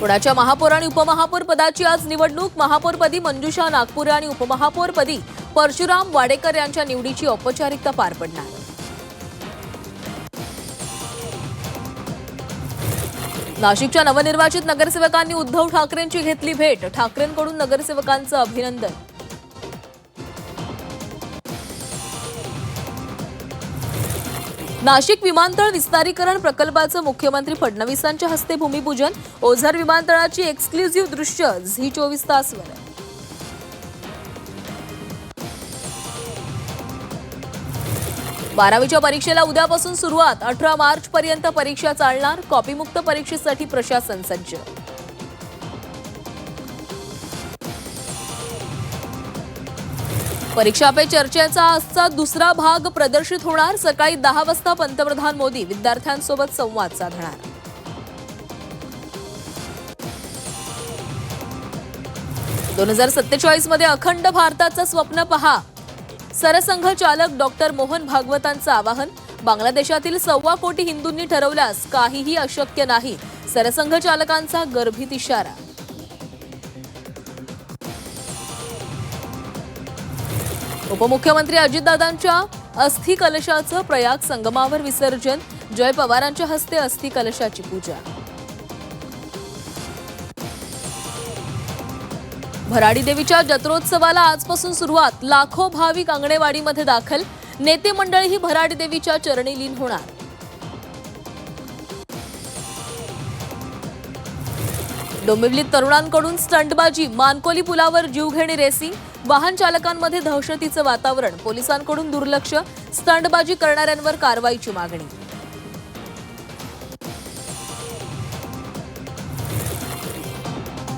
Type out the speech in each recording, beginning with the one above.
पुण्याच्या महापौर आणि उपमहापौर पदाची आज निवडणूक। महापौरपदी मंजुषा नागपुरे आणि उपमहापौरपदी परशुराम वाडेकर यांच्या निवडीची औपचारिकता पार पडणार। नाशिकच्या नवनिर्वाचित नगरसेवकांनी उद्धव ठाकरेंची घेतली भेट। ठाकरेंकडून नगरसेवकांचं अभिनंदन। नाशिक विमानतळ विस्तारीकरण प्रकल्पाचं मुख्यमंत्री फडणवीसांच्या हस्ते भूमिपूजन। ओझर विमानतळाची एक्सक्लुझिव्ह दृश्य झी 24 तासवर। 12वीच्या परीक्षेला उद्यापासून सुरुवात। 18 मार्च पर्यंत परीक्षा चालणार। कॉपीमुक्त परीक्षेसाठी प्रशासन सज्ज। परीक्षा पे चर्चेचा आजचा दुसरा भाग प्रदर्शित होणार। सकाळी 10 वाजता पंतप्रधान मोदी विद्यार्थ्यांसोबत संवाद साधणार। (2047) मध्ये अखंड भारताचं स्वप्न पहा। सरसंघचालक डॉक्टर मोहन भागवतांचं आवाहन। बांगलादेशातील 1.25 कोटी हिंदूंनी ठरवल्यास काहीही अशक्य नाही। सरसंघचालकांचा गर्भित इशारा। उपमुख्यमंत्री अजितदादांच्या अस्थि कलशाचं प्रयाग संगमावर विसर्जन। जय पवारांच्या हस्ते अस्थि कलशाची पूजा। भराडी देवीच्या जत्रोत्सवाला आजपासून सुरुवात। लाखो भाविक अंगणेवाडीमध्ये दाखल। नेते मंडळीही भराडी देवीच्या चरणी लीन होणार। डोंबिवलीत तरुणांकडून स्टंटबाजी। मानकोली पुलावर जीवघेणी रेसिंग। वाहन चालकांमध्ये दहशतीचं वातावरण। पोलिसांकडून दुर्लक्ष। स्टंटबाजी करणाऱ्यांवर कारवाईची मागणी।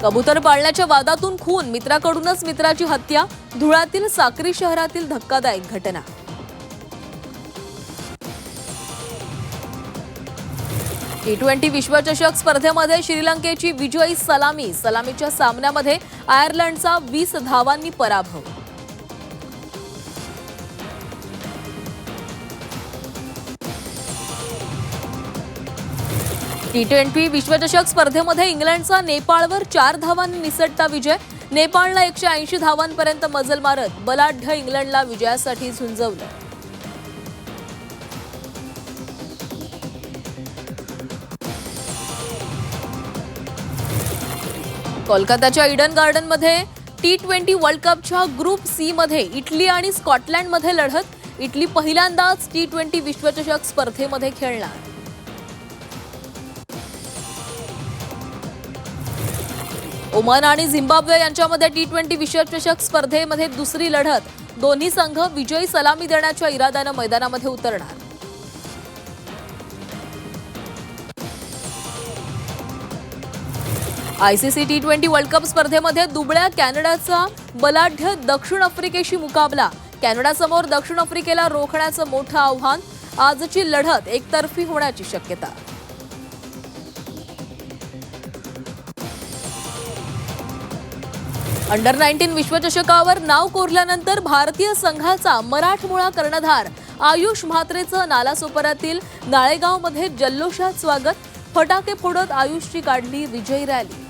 कबूतर पाळण्याच्या वादातून खून। मित्राकडूनच मित्राची हत्या। धुळ्यातील साक्री शहरातील धक्कादायक घटना। T20 विश्वचषक स्पर्धेमध्ये श्रीलंकेची विजयी सलामी। सलामीच्या सामन्यामध्ये आयर्लंडचा 20 धावांनी पराभव। T20 विश्वचषक स्पर्धेमध्ये इंग्लंडचा नेपाळवर 4 धावांनी निसटता विजय। नेपाळला 180 धावांपर्यंत मजल मारत बलाढ्य इंग्लंडला विजयासाठी झुंजवलं। कोलकाताच्या ईडन गार्डनमध्ये T20 वर्ल्ड कपच्या ग्रुप सी मध्ये इटली आणि स्कॉटलंडमध्ये लढत। इटली पहिल्यांदाच T20 विश्वचषक स्पर्धेमध्ये खेळणार। ओमान आणि झिम्बाब्वे यांच्यामध्ये T20 विश्वचषक स्पर्धेमध्ये दुसरी लढत। दोन्ही संघ विजयी सलामी देण्याच्या इराद्याने मैदानामध्ये उतरणार। ICC T20 वर्ल्ड कप स्पर्धेमध्ये दुबळ्या कॅनडाचा बलाढ्य दक्षिण आफ्रिकेशी मुकाबला। कॅनडासमोर दक्षिण आफ्रिकेला रोखण्याचं मोठं आव्हान। आजची लढत एकतर्फी होण्याची शक्यता। अंडर 19 विश्वचषकावर नाव कोरल्यानंतर भारतीय संघाचा मराठमोळा कर्णधार आयुष म्हात्रेचं नालासोपाऱ्यातील नाळेगावमध्ये जल्लोषात स्वागत। फटाके फोडत आयुषची काढली विजयी रॅली।